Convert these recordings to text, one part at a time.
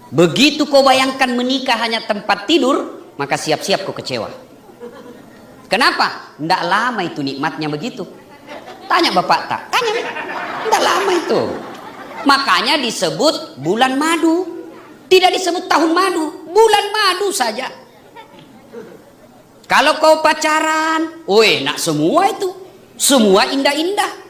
Begitu kau bayangkan menikah hanya tempat tidur, maka siap-siap kau kecewa. Kenapa? Tidak lama itu nikmatnya begitu. Tanya bapak tak? Tanya. Tidak lama itu. Makanya disebut bulan madu. Tidak disebut tahun madu. Bulan madu saja. Kalau kau pacaran, nak semua itu. Semua indah-indah.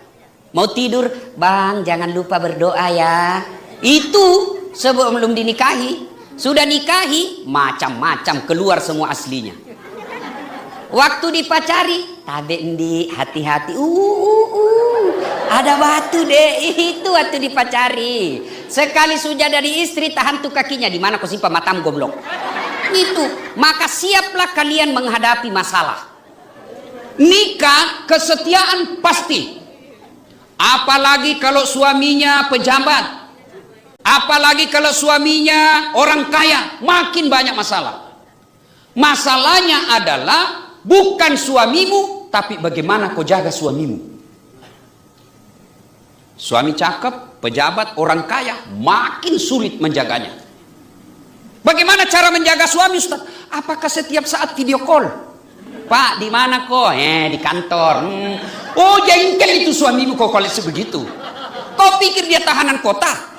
Mau tidur, bang jangan lupa berdoa ya. Itu sebelum dinikahi. Sudah nikahi, macam-macam keluar semua aslinya. Waktu dipacari, tabe endi, hati-hati. Ada batu deh, itu waktu dipacari. Sekali sudah dari istri, tahan tuh kakinya. Di mana kau simpan matamu goblok? Itu, maka siaplah kalian menghadapi masalah. Nikah kesetiaan pasti. Apalagi kalau suaminya pejabat. Apalagi kalau suaminya orang kaya, makin banyak masalah. Masalahnya adalah bukan suamimu, tapi bagaimana kau jaga suamimu. Suami cakep, pejabat, orang kaya, makin sulit menjaganya. Bagaimana cara menjaga suami, Ustaz? Apakah setiap saat video call? Pak, di mana kok? Di kantor. Oh, jengkel itu suamimu kok kalau sebegitu. Kau pikir dia tahanan kota?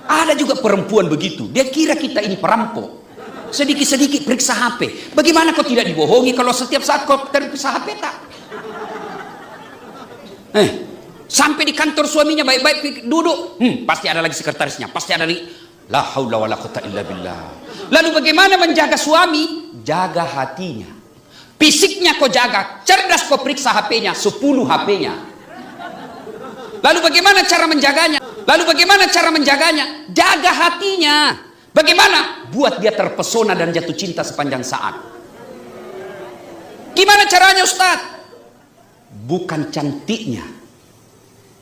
Ada juga perempuan begitu. Dia kira kita ini perampok. Sedikit-sedikit periksa HP. Bagaimana kau tidak dibohongi kalau setiap saat kau periksa HP tak? Sampai di kantor suaminya baik-baik duduk. Pasti ada lagi sekretarisnya. Pasti ada lagi. La haula wala quwata illa billah. Lalu bagaimana menjaga suami? Jaga hatinya. Fisiknya kau jaga. Cerdas kau periksa HP-nya. 10 HP-nya. Lalu bagaimana cara menjaganya? Jaga hatinya. Bagaimana? Buat dia terpesona dan jatuh cinta sepanjang saat. Gimana caranya, Ustaz? Bukan cantiknya,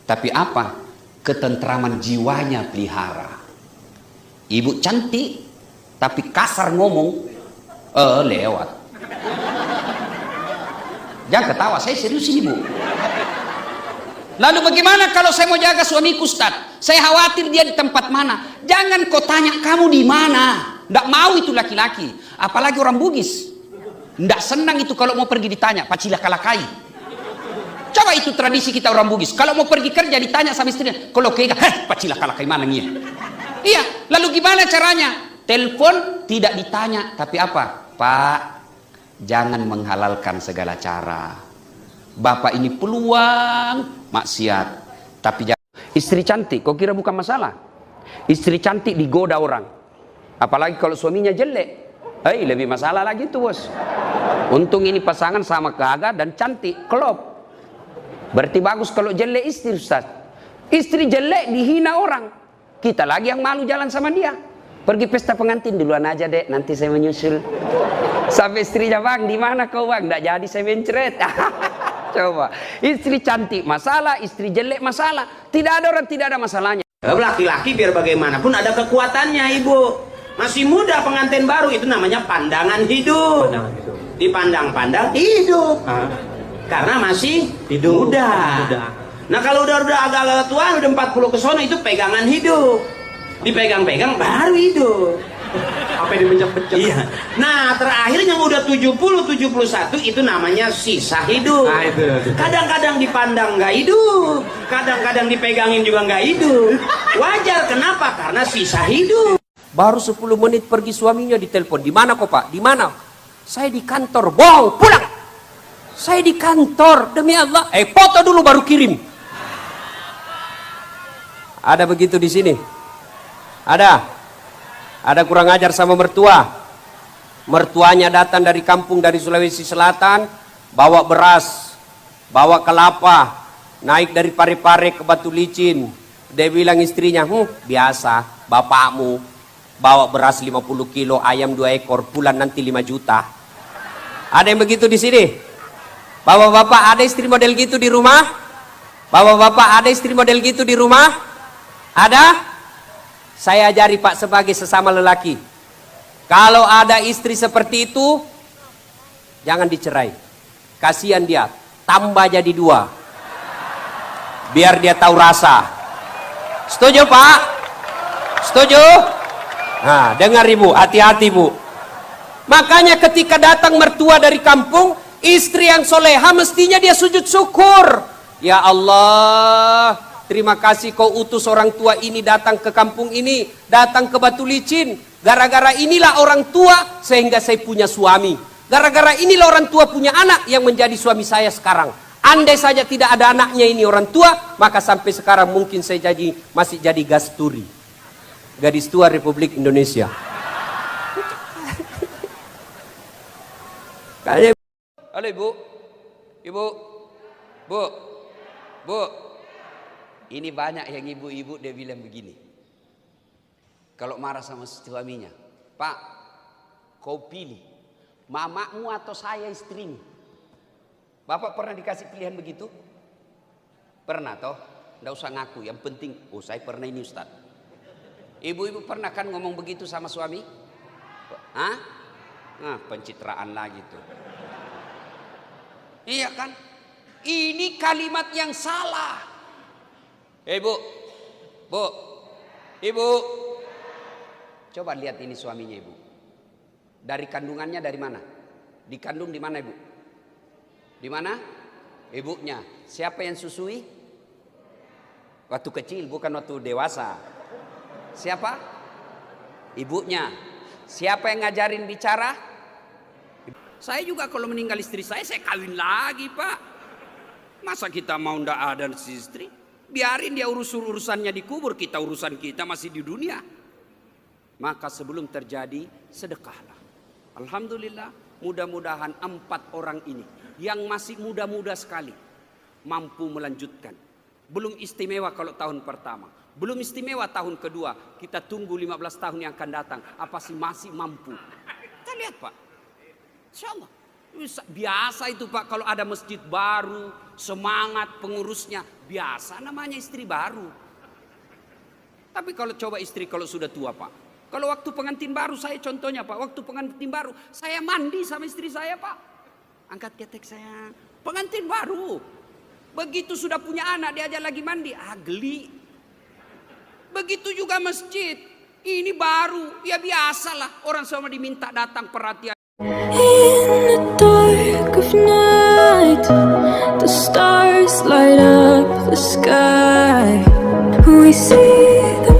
tapi apa? Ketentraman jiwanya pelihara. Ibu cantik, tapi kasar ngomong, lewat. Jangan ketawa, saya serius ini, Bu. Lalu bagaimana kalau saya mau jaga suamiku, Ustaz? Saya khawatir dia di tempat mana. Jangan kau tanya kamu di mana. Nggak mau itu laki-laki. Apalagi orang Bugis. Nggak senang itu kalau mau pergi ditanya. Pacilah kalakai. Coba itu tradisi kita orang Bugis. Kalau mau pergi kerja ditanya sama istrinya. Kalau kega, pacilah kalakai mana nih? Iya. Lalu gimana caranya? Telepon tidak ditanya. Tapi apa? Pak, jangan menghalalkan segala cara. Bapak ini peluang maksiat, tapi jangan. Istri cantik, kau kira bukan masalah? Istri cantik digoda orang, apalagi kalau suaminya jelek, lebih masalah lagi tuh, bos. Untung ini pasangan sama gagah dan cantik, klop. Berarti bagus kalau jelek istri, Ustaz. Istri jelek dihina orang, kita lagi yang malu jalan sama dia. Pergi pesta pengantin duluan aja dek, nanti saya menyusul. Sampai istrinya, bang, di mana kau bang? Nggak jadi saya mencret. Coba, istri cantik masalah, istri jelek masalah. Tidak ada orang tidak ada masalahnya. Laki-laki biar bagaimanapun ada kekuatannya, Ibu. Masih muda pengantin baru, itu namanya pandangan hidup. Dipandang-pandang hidup. Karena masih muda. Nah kalau udah agak-agak tua, udah 40 ke sono, itu pegangan hidup. Dipegang-pegang baru hidup. Apa yang dipencet-pencet? Iya. Nah terakhir yang udah 70-71 itu namanya sisa hidup. Kadang-kadang dipandang nggak hidup, kadang-kadang dipegangin juga nggak hidup. Wajar, kenapa? Karena sisa hidup. Baru 10 menit pergi suaminya ditelepon. Di mana kok Pak? Di mana? Saya di kantor. Wow, pulang. Saya di kantor. Demi Allah. Foto dulu baru kirim. Ada begitu di sini? Ada kurang ajar sama mertua. Mertuanya datang dari kampung dari Sulawesi Selatan, bawa beras, bawa kelapa, naik dari Parepare ke Batu Licin. Dia bilang istrinya, biasa, bapakmu bawa beras 50 kilo, ayam 2 ekor, pulang nanti 5 juta. Ada yang begitu di sini? Bapak-bapak ada istri model gitu di rumah? Bapak-bapak ada istri model gitu di rumah? Ada? Saya ajari Pak sebagai sesama lelaki. Kalau ada istri seperti itu, jangan dicerai. Kasihan dia, tambah jadi 2. Biar dia tahu rasa. Setuju Pak? Setuju? Nah, dengar ibu, hati-hati bu. Makanya ketika datang mertua dari kampung, istri yang soleha mestinya dia sujud syukur. Ya Allah, terima kasih kau utus orang tua ini datang ke kampung ini, datang ke Batu Licin. Gara-gara inilah orang tua sehingga saya punya suami. Gara-gara inilah orang tua punya anak yang menjadi suami saya sekarang. Andai saja tidak ada anaknya ini orang tua, maka sampai sekarang mungkin saya masih jadi gasturi. Gadis tua Republik Indonesia. Halo ibu, ibu, bu, bu. Ini banyak yang ibu-ibu dia bilang begini. Kalau marah sama suaminya, Pak, kau pilih mamamu atau saya istrimu. Bapak pernah dikasih pilihan begitu? Pernah toh? Nggak usah ngaku, yang penting, oh saya pernah ini Ustaz. Ibu-ibu pernah kan ngomong begitu sama suami? Hah? Nah, pencitraan lagi tuh. Iya kan? Ini kalimat yang salah. Bu, bu, ibu. Coba lihat ini suaminya ibu. Dari kandungannya dari mana? Dikandung di mana ibu? Di mana? Ibunya. Siapa yang susui? Waktu kecil, bukan waktu dewasa. Siapa? Ibunya. Siapa yang ngajarin bicara? Saya juga kalau meninggal istri saya kawin lagi pak. Masa kita mau ndak ada istri? Biarin dia urusannya dikubur, kita urusan kita masih di dunia. Maka sebelum terjadi sedekahlah. Alhamdulillah, mudah-mudahan 4 orang ini yang masih muda-muda sekali mampu melanjutkan. Belum istimewa kalau tahun pertama, belum istimewa tahun kedua. Kita tunggu 15 tahun yang akan datang. Apa sih masih mampu? Kita lihat pak. Insya Allah. Biasa itu pak, kalau ada masjid baru, semangat pengurusnya. Biasa namanya istri baru. Tapi kalau coba istri kalau sudah tua pak. Kalau waktu pengantin baru saya contohnya pak. Waktu pengantin baru saya mandi sama istri saya pak. Angkat ketek saya. Pengantin baru. Begitu sudah punya anak diajak lagi mandi. Geli. Begitu juga masjid. Ini baru. Ya biasalah. Orang semua diminta datang perhatian. In the dark of night, the stars light up the sky. We see the